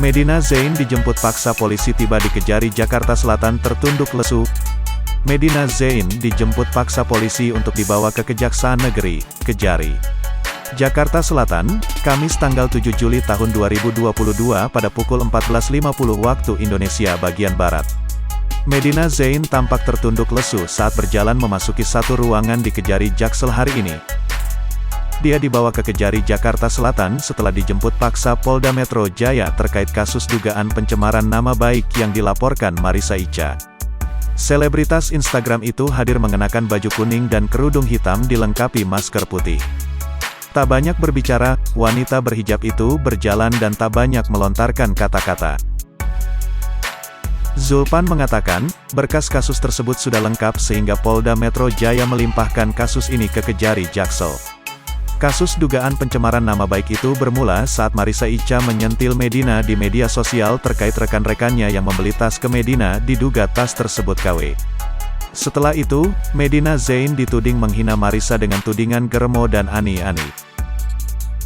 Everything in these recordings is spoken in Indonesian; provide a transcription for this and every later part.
Medina Zain dijemput paksa polisi tiba di Kejari, Jakarta Selatan tertunduk lesu. Medina Zain dijemput paksa polisi untuk dibawa ke Kejaksaan Negeri, Kejari, Jakarta Selatan, Kamis tanggal 7 Juli tahun 2022 pada pukul 14.50 waktu Indonesia bagian Barat. Medina Zain tampak tertunduk lesu saat berjalan memasuki satu ruangan di Kejari Jaksel hari ini. Dia dibawa ke Kejari, Jakarta Selatan setelah dijemput paksa Polda Metro Jaya terkait kasus dugaan pencemaran nama baik yang dilaporkan Marissa Icha. Selebritas Instagram itu hadir mengenakan baju kuning dan kerudung hitam dilengkapi masker putih. Tak banyak berbicara, wanita berhijab itu berjalan dan tak banyak melontarkan kata-kata. Zulpan mengatakan, berkas kasus tersebut sudah lengkap sehingga Polda Metro Jaya melimpahkan kasus ini ke Kejari Jaksel. Kasus dugaan pencemaran nama baik itu bermula saat Marissa Icha menyentil Medina di media sosial terkait rekan-rekannya yang membeli tas ke Medina diduga tas tersebut KW. Setelah itu, Medina Zain dituding menghina Marissa dengan tudingan geremo dan ani-ani.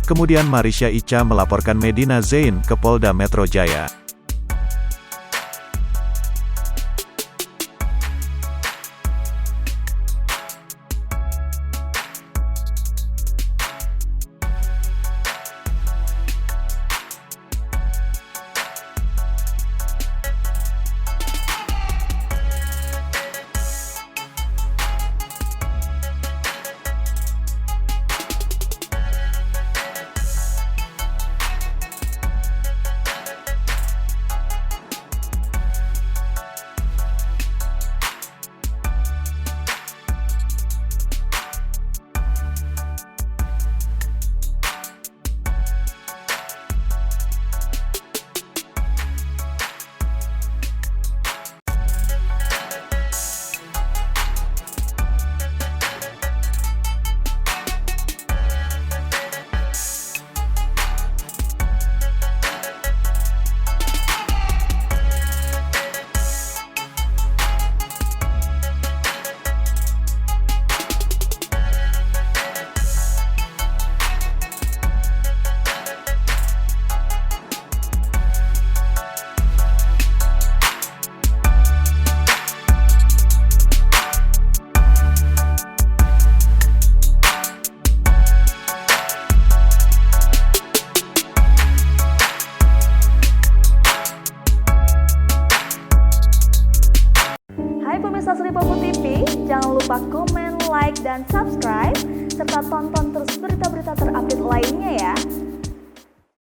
Kemudian Marissa Icha melaporkan Medina Zain ke Polda Metro Jaya.